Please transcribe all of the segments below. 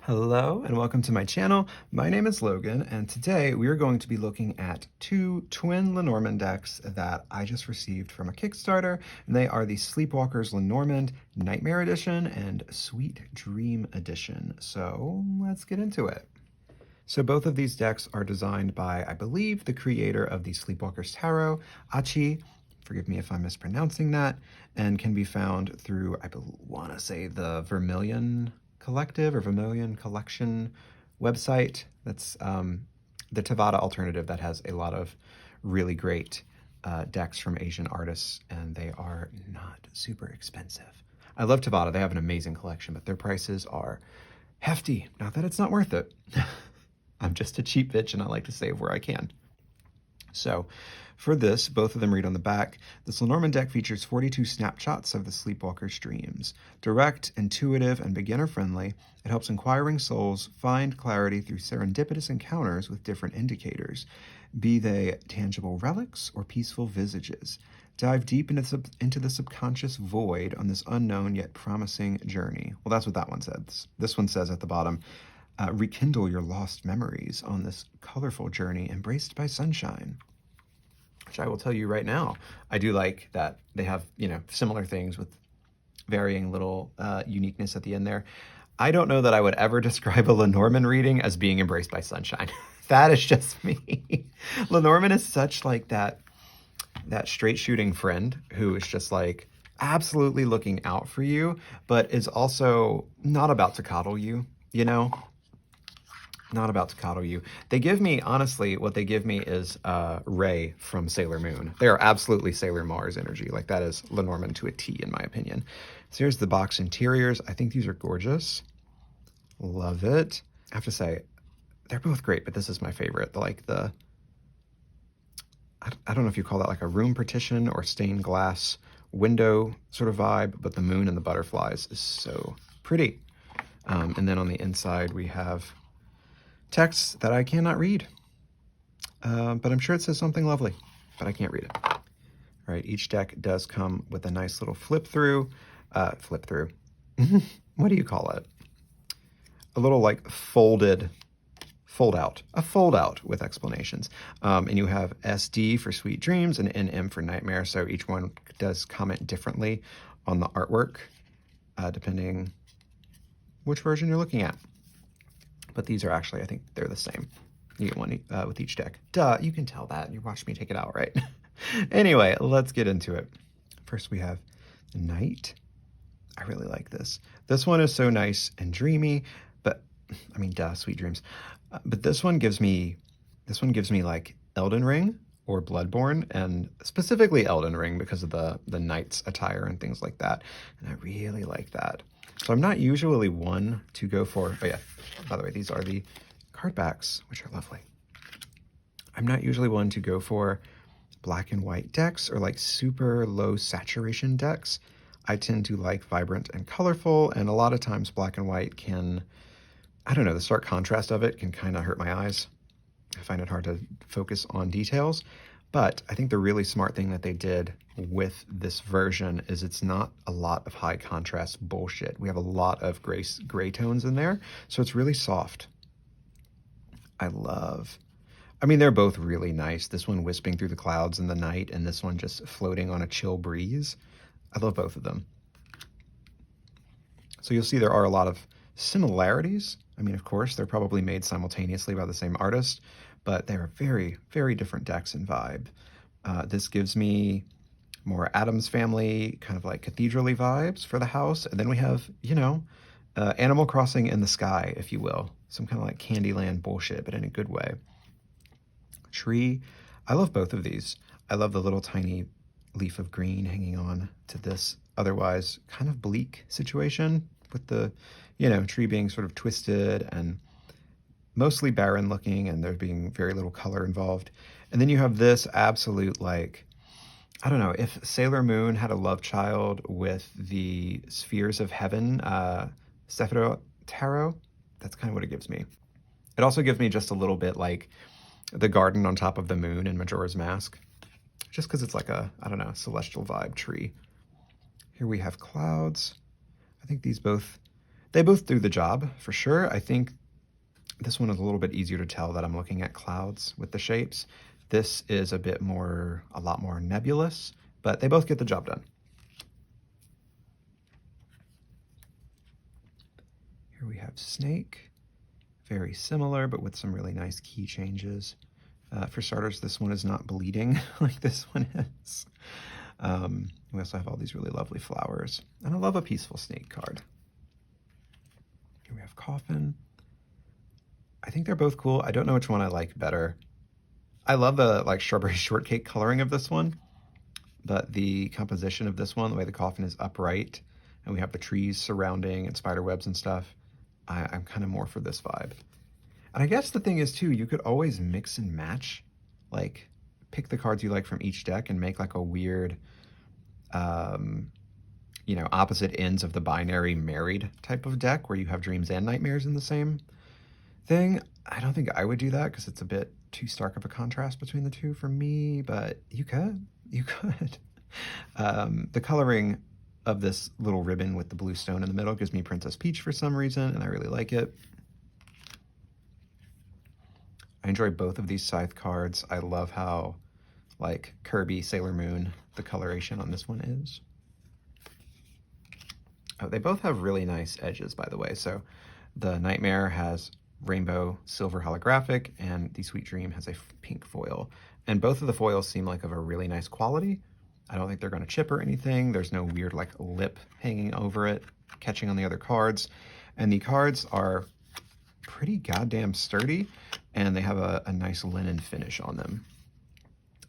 Hello and welcome to my channel. My name is Logan and today we are going to be looking at two twin Lenormand decks that I just received from a Kickstarter, and they are the Sleepwalker's Lenormand Nightmare Edition and Sweet Dream Edition. So let's get into it. So both of these decks are designed by, I believe, the creator of the Sleepwalker's Tarot, Achi. Forgive me if I'm mispronouncing that, and can be found through, I want to say, the Vermilion Collective or Vermilion Collection website. That's the Tabata alternative that has a lot of really great decks from Asian artists, and they are not super expensive. I love Tabata. They have an amazing collection, but their prices are hefty. Not that it's not worth it. I'm just a cheap bitch and I like to save where I can. So for this, both of them read on the back. This Lenormand deck features 42 snapshots of the Sleepwalker's dreams. Direct, intuitive, and beginner-friendly, it helps inquiring souls find clarity through serendipitous encounters with different indicators, be they tangible relics or peaceful visages. Dive deep into the subconscious void on this unknown yet promising journey. Well, that's what that one says. This one says at the bottom, rekindle your lost memories on this colorful journey embraced by sunshine. Which I will tell you right now, I do like that they have, similar things with varying little uniqueness at the end there. I don't know that I would ever describe a Lenormand reading as being embraced by sunshine. That is just me. Lenormand is such like that straight shooting friend who is just like absolutely looking out for you, but is also not about to coddle you, Not about to coddle you. They give me, honestly, what they give me is Ray from Sailor Moon. They are absolutely Sailor Mars energy. Like, that is Lenormand to a T, in my opinion. So here's the box interiors. I think these are gorgeous. Love it. I have to say, they're both great, but this is my favorite. I don't know if you call that like a room partition or stained glass window sort of vibe, but the moon and the butterflies is so pretty. And then on the inside, we have text that I cannot read, but I'm sure it says something lovely, but I can't read it. All right, each deck does come with a nice little flip through. What do you call it? A little like fold out with explanations. And you have SD for Sweet Dreams and NM for Nightmare. So each one does comment differently on the artwork, depending which version you're looking at. But these are actually, I think they're the same. You get one with each deck. Duh, you can tell that. You watched me take it out, right? Anyway, let's get into it. First we have Night. I really like this. This one is so nice and dreamy, but, I mean, duh, Sweet Dreams. But this one gives me like Elden Ring or Bloodborne, and specifically Elden Ring because of the knight's attire and things like that. And I really like that. So I'm not usually one to go for, oh yeah, by the way, these are the card backs, which are lovely. I'm not usually one to go for black and white decks or like super low saturation decks. I tend to like vibrant and colorful, and a lot of times black and white can, I don't know, the stark contrast of it can kind of hurt my eyes. I find it hard to focus on details. But I think the really smart thing that they did with this version is it's not a lot of high contrast bullshit. We have a lot of gray tones in there, so it's really soft. I mean, they're both really nice. This one wisping through the clouds in the night, and this one just floating on a chill breeze. I love both of them. So you'll see there are a lot of similarities. I mean, of course, they're probably made simultaneously by the same artist, but they're very, very different decks and vibe. This gives me more Addams Family, kind of like cathedral-y vibes for the house. And then we have, Animal Crossing in the sky, if you will. Some kind of like Candyland bullshit, but in a good way. Tree. I love both of these. I love the little tiny leaf of green hanging on to this otherwise kind of bleak situation with the, tree being sort of twisted and mostly barren looking, and there being very little color involved. And then you have this absolute, like, I don't know, if Sailor Moon had a love child with the Spheres of Heaven, Sephiroth Tarot, that's kind of what it gives me. It also gives me just a little bit like the garden on top of the moon in Majora's Mask, just because it's like a, I don't know, celestial vibe tree. Here we have clouds. I think these both, They both do the job for sure. I think this one is a little bit easier to tell that I'm looking at clouds with the shapes. This is a lot more nebulous, but they both get the job done. Here we have Snake, very similar, but with some really nice key changes. For starters, this one is not bleeding like this one is. We also have all these really lovely flowers, and I love a peaceful snake card. Here we have Coffin. I think they're both cool. I don't know which one I like better. I love the like strawberry shortcake coloring of this one, but the composition of this one, the way the coffin is upright, and we have the trees surrounding and spider webs and stuff, I'm kind of more for this vibe. And I guess the thing is too, you could always mix and match, like pick the cards you like from each deck and make like a weird, you know, opposite ends of the binary married type of deck where you have dreams and nightmares in the same thing. I don't think I would do that because it's a bit too stark of a contrast between the two for me, but you could. The coloring of this little ribbon with the blue stone in the middle gives me Princess Peach for some reason, and I really like it. I enjoy both of these Scythe cards. I love how, like, Kirby, Sailor Moon, the coloration on this one is. Oh, they both have really nice edges, by the way. So the Nightmare has rainbow silver holographic, and the Sweet Dream has a pink foil. And both of the foils seem like of a really nice quality. I don't think they're going to chip or anything. There's no weird like lip hanging over it, catching on the other cards. And the cards are pretty goddamn sturdy, and they have a nice linen finish on them.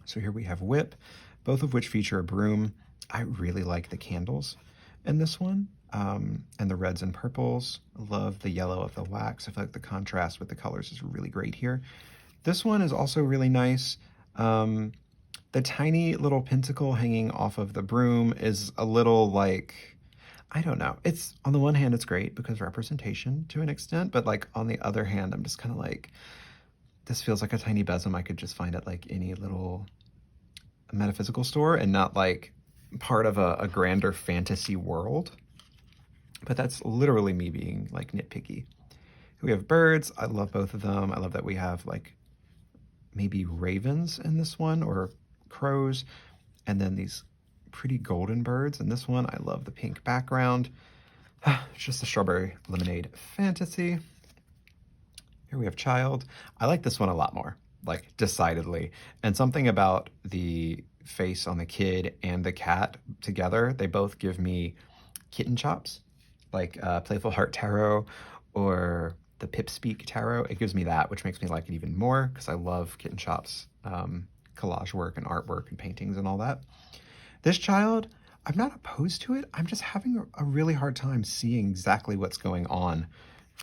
So here we have Whip, both of which feature a broom. I really like the candles in this one, and the reds and purples. I love the yellow of the wax. I feel like the contrast with the colors is really great here. This one is also really nice. The tiny little pentacle hanging off of the broom is a little like, I don't know. It's, on the one hand, it's great because representation to an extent, but like on the other hand, I'm just kind of like, this feels like a tiny besom I could just find at like any little metaphysical store and not like part of a grander fantasy world. But that's literally me being like nitpicky. We have birds. I love both of them. I love that we have like maybe ravens in this one or crows, and then these pretty golden birds in this one. I love the pink background. It's just a strawberry lemonade fantasy. Here we have Child. I like this one a lot more, like decidedly. And something about the face on the kid and the cat together, they both give me kitten chops, like Playful Heart Tarot or the Pipspeak Tarot. It gives me that, which makes me like it even more because I love kitten chops, collage work and artwork and paintings and all that. This Child, I'm not opposed to it. I'm just having a really hard time seeing exactly what's going on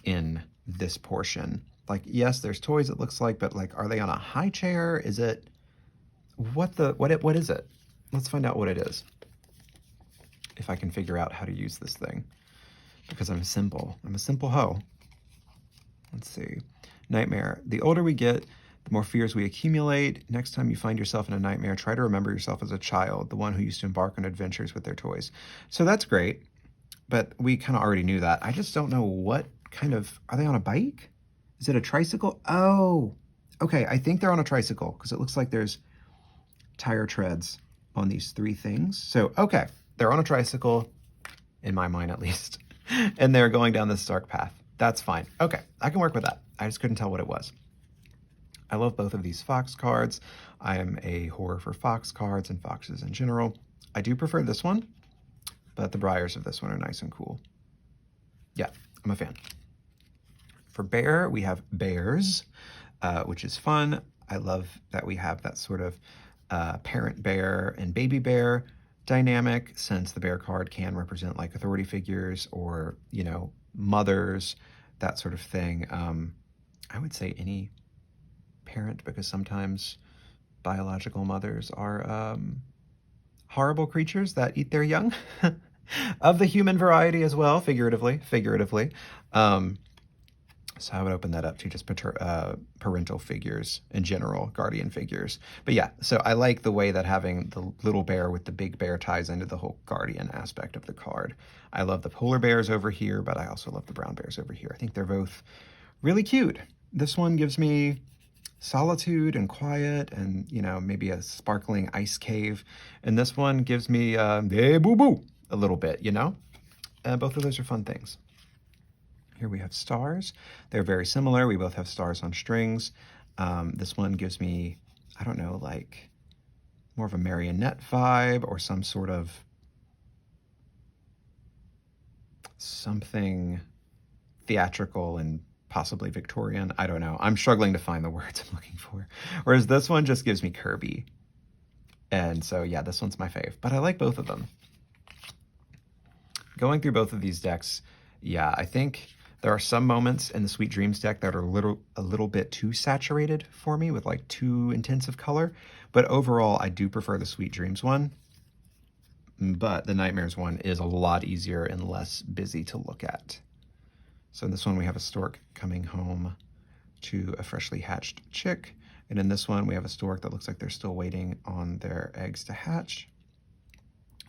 in this portion. Like, yes, there's toys, it looks like, but like, are they on a high chair? Is it, what is it? Let's find out what it is. If I can figure out how to use this thing, because I'm a simple hoe. Let's see. Nightmare. The older we get, the more fears we accumulate. Next time you find yourself in a nightmare, try to remember yourself as a child, the one who used to embark on adventures with their toys. So that's great, but we kind of already knew that. I just don't know what kind of, are they on a bike? Is it a tricycle? Oh, okay. I think they're on a tricycle because it looks like there's tire treads on these three things. So, okay, they're on a tricycle, in my mind at least, and they're going down this dark path. That's fine. Okay, I can work with that. I just couldn't tell what it was. I love both of these fox cards. I am a whore for fox cards and foxes in general. I do prefer this one, but the briars of this one are nice and cool. Yeah, I'm a fan. For bear, we have bears, which is fun. I love that we have that sort of parent bear and baby bear dynamic, since the bear card can represent like authority figures or, you know, mothers, that sort of thing. I would say any parent, because sometimes biological mothers are horrible creatures that eat their young of the human variety as well, figuratively. So I would open that up to just parental figures in general, guardian figures. But yeah, so I like the way that having the little bear with the big bear ties into the whole guardian aspect of the card. I love the polar bears over here, but I also love the brown bears over here. I think they're both really cute. This one gives me solitude and quiet and, you know, maybe a sparkling ice cave. And this one gives me hey, boo-boo a little bit, you know? Both of those are fun things. Here we have stars. They're very similar. We both have stars on strings. This one gives me, I don't know, like more of a marionette vibe or some sort of something theatrical and possibly Victorian. I don't know. I'm struggling to find the words I'm looking for. Whereas this one just gives me Kirby. And so, yeah, this one's my fave. But I like both of them. Going through both of these decks, yeah, I think there are some moments in the Sweet Dreams deck that are a little bit too saturated for me with like too intensive color. But overall, I do prefer the Sweet Dreams one. But the Nightmares one is a lot easier and less busy to look at. So in this one, we have a stork coming home to a freshly hatched chick. And in this one, we have a stork that looks like they're still waiting on their eggs to hatch.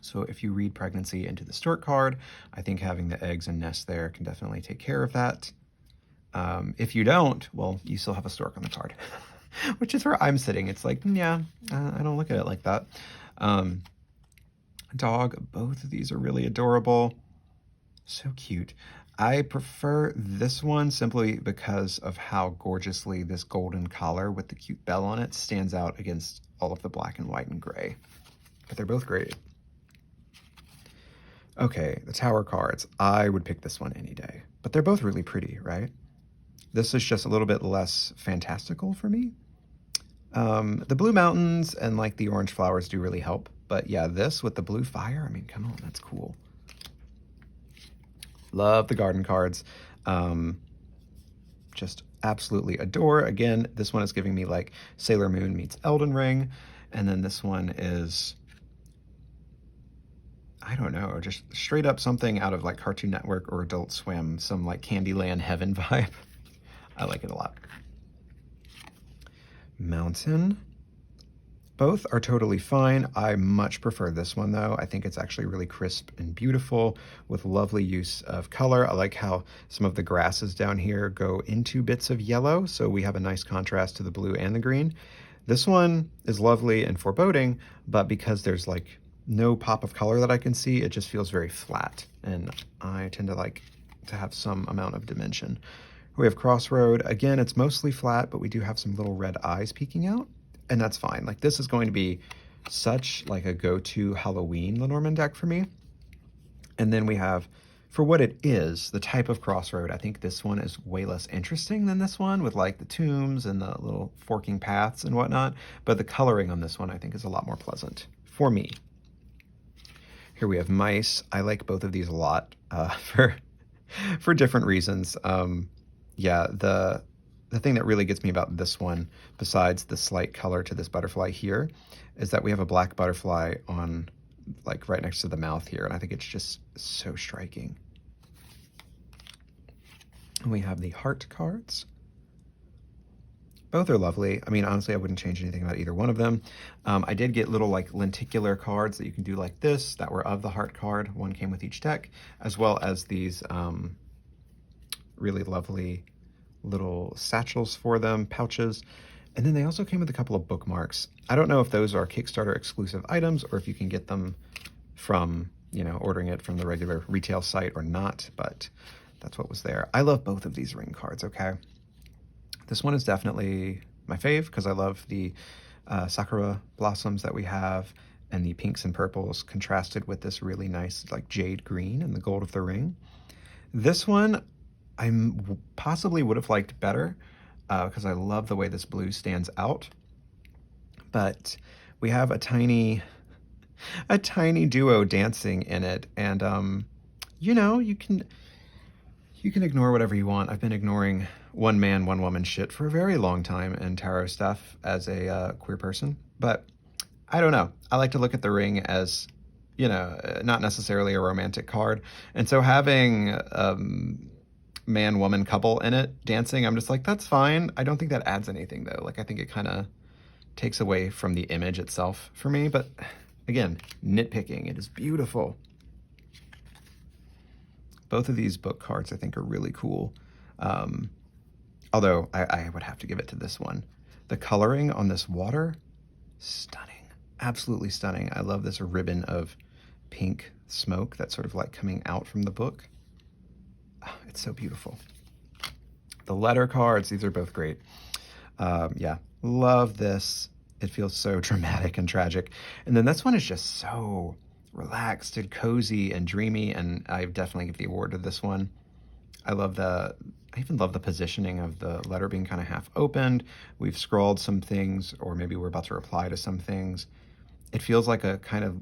So if you read pregnancy into the stork card, I think having the eggs and nest there can definitely take care of that. If you don't, well, you still have a stork on the card, which is where I'm sitting. It's like, yeah, I don't look at it like that. Dog, both of these are really adorable. So cute. I prefer this one simply because of how gorgeously this golden collar with the cute bell on it stands out against all of the black and white and gray. But they're both great. Okay, the tower cards. I would pick this one any day. But they're both really pretty, right? This is just a little bit less fantastical for me. The blue mountains and like the orange flowers do really help. But yeah, this with the blue fire, I mean, come on, that's cool. Love the garden cards. Just absolutely adore. Again, this one is giving me like Sailor Moon meets Elden Ring. And then this one is, I don't know, just straight up something out of like Cartoon Network or Adult Swim, some like Candyland Heaven vibe. I like it a lot. Mountain. Both are totally fine. I much prefer this one though. I think it's actually really crisp and beautiful with lovely use of color. I like how some of the grasses down here go into bits of yellow, so we have a nice contrast to the blue and the green. This one is lovely and foreboding, but because there's like no pop of color that I can see, it just feels very flat, and I tend to like to have some amount of dimension. We have Crossroad. Again, it's mostly flat, but we do have some little red eyes peeking out. And that's fine. Like, this is going to be such like a go-to Halloween Lenormand deck for me. And then we have, for what it is, the type of Crossroad, I think this one is way less interesting than this one with like the tombs and the little forking paths and whatnot. But the coloring on this one I think is a lot more pleasant for me. Here we have Mice. I like both of these a lot for different reasons. Yeah, the thing that really gets me about this one, besides the slight color to this butterfly here, is that we have a black butterfly on, like, right next to the mouth here, and I think it's just so striking. And we have the heart cards. Both are lovely. I mean, honestly, I wouldn't change anything about either one of them. I did get little, like, lenticular cards that you can do like this that were of the heart card. One came with each deck, as well as these really lovely little satchels for them, pouches. And then they also came with a couple of bookmarks. I don't know if those are Kickstarter exclusive items or if you can get them from, you know, ordering it from the regular retail site or not, but that's what was there. I love both of these ring cards, okay? This one is definitely my fave because I love the sakura blossoms that we have and the pinks and purples contrasted with this really nice like jade green and the gold of the ring. This one I possibly would have liked better because I love the way this blue stands out. But we have a tiny duo dancing in it, and you know, you can ignore whatever you want. I've been ignoring one man, one woman shit for a very long time in tarot stuff as a queer person, but I don't know. I like to look at the ring as, you know, not necessarily a romantic card, and so having man-woman couple in it dancing. I'm just like, that's fine. I don't think that adds anything though. Like I think it kind of takes away from the image itself for me, but again, nitpicking, it is beautiful. Both of these book cards I think are really cool. Although I would have to give it to this one. The coloring on this water, stunning, absolutely stunning. I love this ribbon of pink smoke that's sort of like coming out from the book. Oh, it's so beautiful. The letter cards, these are both great. Yeah, love this. It feels so dramatic and tragic. And then this one is just so relaxed and cozy and dreamy, and I definitely give the award to this one. I even love the positioning of the letter being kind of half opened. We've scrawled some things, or maybe we're about to reply to some things. It feels like a kind of,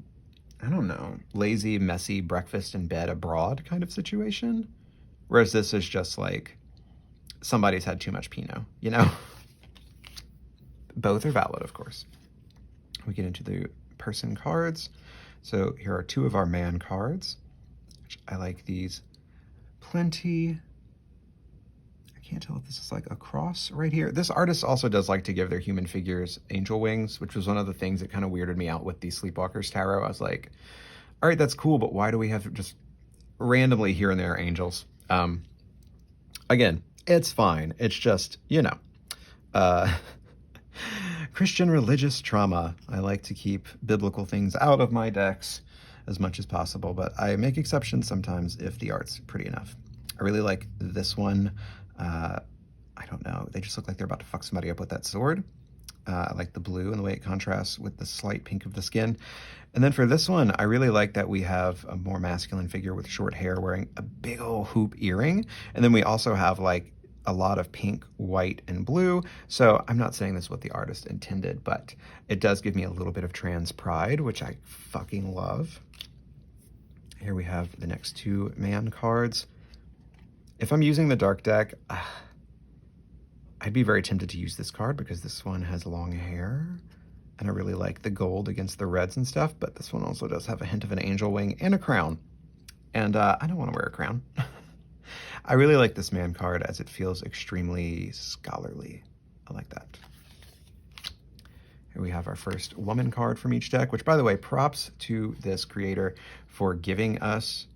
I don't know, lazy, messy breakfast in bed abroad kind of situation. Whereas this is just like somebody's had too much Pinot, you know? Both are valid, of course. We get into the person cards. So here are two of our man cards, which I like these plenty. I can't tell if this is like a cross right here. This artist also does like to give their human figures angel wings, which was one of the things that kind of weirded me out with the Sleepwalkers tarot. I was like, all right, that's cool, but why do we have just randomly here and there angels? Again, it's fine. It's just, you know, Christian religious trauma. I like to keep biblical things out of my decks as much as possible, but I make exceptions sometimes if the art's pretty enough. I really like this one. I don't know. They just look like they're about to fuck somebody up with that sword. I like the blue and the way it contrasts with the slight pink of the skin. And then for this one, I really like that we have a more masculine figure with short hair wearing a big old hoop earring. And then we also have like a lot of pink, white, and blue. So I'm not saying this is what the artist intended, but it does give me a little bit of trans pride, which I fucking love. Here we have the next two man cards. If I'm using the dark deck, I'd be very tempted to use this card because this one has long hair and I really like the gold against the reds and stuff, but this one also does have a hint of an angel wing and a crown. And I don't want to wear a crown. I really like this man card as it feels extremely scholarly. I like that. Here we have our first woman card from each deck, which by the way, props to this creator for giving us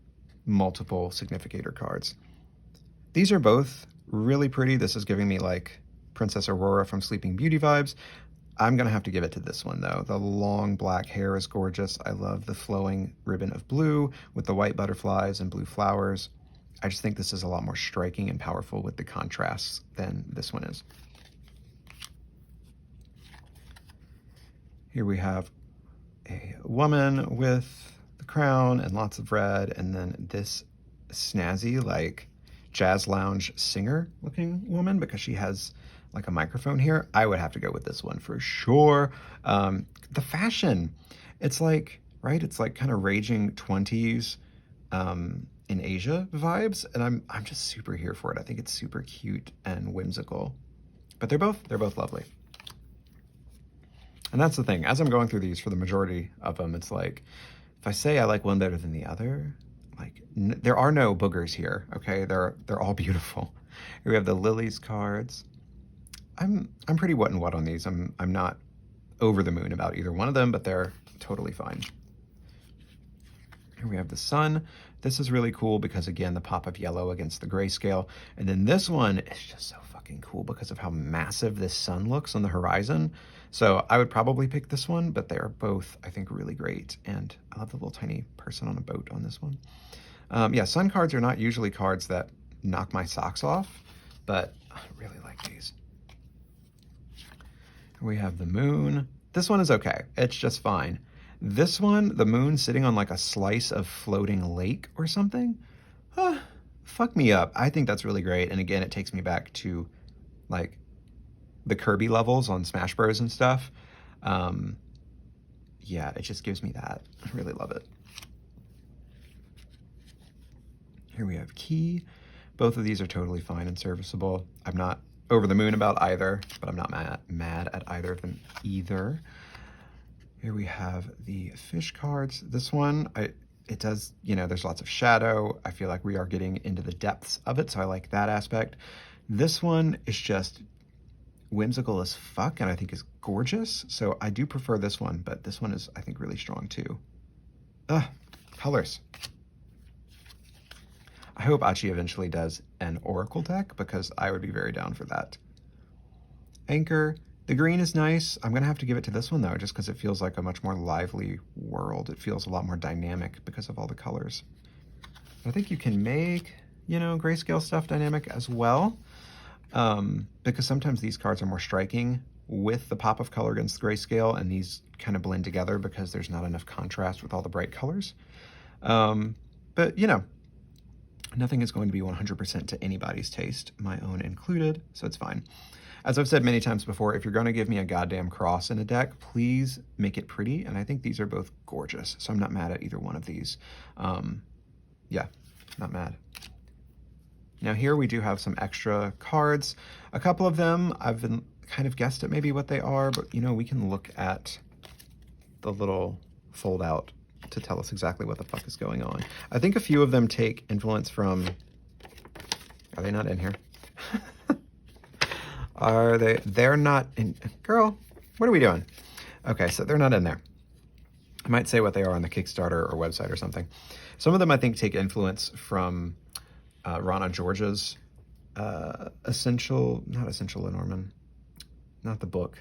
multiple significator cards. These are both really pretty. This is giving me like Princess Aurora from Sleeping Beauty vibes. I'm gonna have to give it to this one though. The long black hair is gorgeous. I love the flowing ribbon of blue with the white butterflies and blue flowers. I just think this is a lot more striking and powerful with the contrasts than this one is. Here we have a woman with the crown and lots of red, and then this snazzy like jazz lounge singer looking woman because she has like a microphone here. I would have to go with this one for sure. The fashion, it's like, right? It's like kind of raging 20s in Asia vibes, and I'm just super here for it. I think it's super cute and whimsical, but they're both lovely. And that's the thing, as I'm going through these, for the majority of them, it's like, if I say I like one better than the other, like there are no boogers here, okay? They're all beautiful. Here we have the lilies cards. I'm pretty what and what on these. I'm not over the moon about either one of them, but they're totally fine. Here we have the sun. This is really cool because again, the pop of yellow against the grayscale. And then this one is just so fucking cool because of how massive this sun looks on the horizon. So I would probably pick this one, but they're both, I think, really great. And I love the little tiny person on a boat on this one. Yeah, sun cards are not usually cards that knock my socks off, but I really like these. We have the moon. This one is okay. It's just fine. This one, the moon sitting on like a slice of floating lake or something, fuck me up. I think that's really great. And again, it takes me back to like the Kirby levels on Smash Bros and stuff. Yeah, it just gives me that. I really love it. Here we have key. Both of these are totally fine and serviceable. I'm not over the moon about either, but I'm not mad at either of them either. Here we have the fish cards. This one, it does, there's lots of shadow. I feel like we are getting into the depths of it, so I like that aspect. This one is just whimsical as fuck, and I think is gorgeous. So I do prefer this one, but this one is, I think, really strong too. Ugh, colors. I hope Achi eventually does an Oracle deck because I would be very down for that. Anchor. The green is nice. I'm going to have to give it to this one though, just because it feels like a much more lively world. It feels a lot more dynamic because of all the colors. I think you can make, grayscale stuff dynamic as well, because sometimes these cards are more striking with the pop of color against grayscale, and these kind of blend together because there's not enough contrast with all the bright colors. But, nothing is going to be 100% to anybody's taste, my own included, so it's fine. As I've said many times before, if you're going to give me a goddamn cross in a deck, please make it pretty, and I think these are both gorgeous, so I'm not mad at either one of these. Yeah, not mad. Now here we do have some extra cards. A couple of them, I've been kind of guessed at maybe what they are, but we can look at the little fold out to tell us exactly what the fuck is going on. I think a few of them take influence from, are they not in here? Are they? They're not in. Girl, what are we doing? Okay, so they're not in there. I might say what they are on the Kickstarter or website or something. Some of them I think take influence from Rana George's not Essential Lenormand, not the book.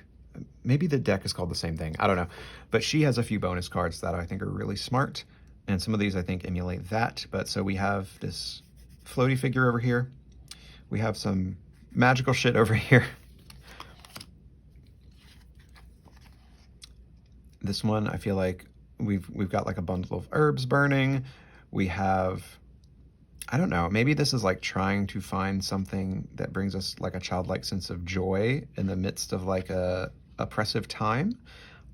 Maybe the deck is called the same thing. I don't know. But she has a few bonus cards that I think are really smart. And some of these I think emulate that. But so we have this floaty figure over here. We have some magical shit over here. This one, I feel like we've got like a bundle of herbs burning. We have, I don't know, maybe this is like trying to find something that brings us like a childlike sense of joy in the midst of like a oppressive time.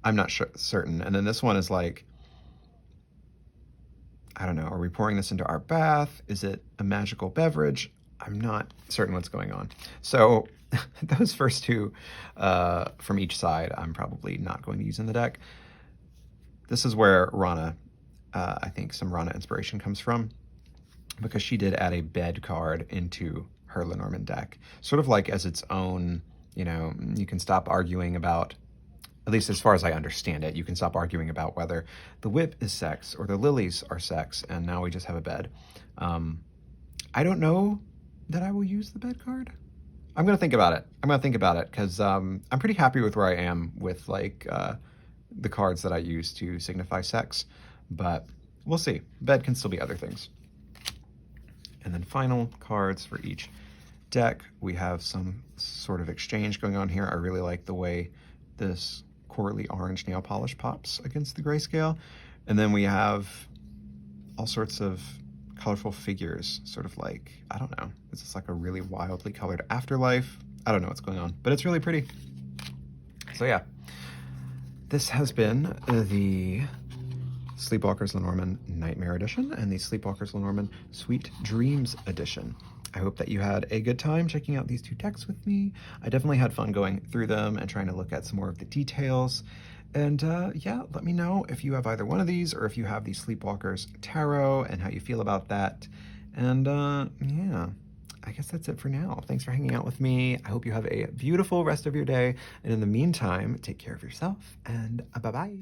I'm not certain. And then this one is like, I don't know, are we pouring this into our bath? Is it a magical beverage? I'm not certain what's going on. So those first two from each side, I'm probably not going to use in the deck. This is where Rana, I think some Rana inspiration comes from, because she did add a bed card into her Lenormand deck, sort of like as its own, you can stop arguing about, at least as far as I understand it, you can stop arguing about whether the whip is sex or the lilies are sex, and now we just have a bed. I don't know that I will use the bed card. I'm going to think about it. Because I'm pretty happy with where I am with like the cards that I use to signify sex, but we'll see. Bed can still be other things. And then final cards for each deck. We have some sort of exchange going on here. I really like the way this corally orange nail polish pops against the grayscale. And then we have all sorts of colorful figures, sort of like, I don't know, is this like a really wildly colored afterlife? I don't know what's going on, but it's really pretty. So yeah, this has been the Sleepwalker's Lenormand Nightmare Edition and the Sleepwalker's Lenormand Sweet Dreams Edition. I hope that you had a good time checking out these two decks with me. I definitely had fun going through them and trying to look at some more of the details. And yeah, let me know if you have either one of these or if you have the Sleepwalker's Tarot and how you feel about that. And yeah, I guess that's it for now. Thanks for hanging out with me. I hope you have a beautiful rest of your day. And in the meantime, take care of yourself and bye-bye.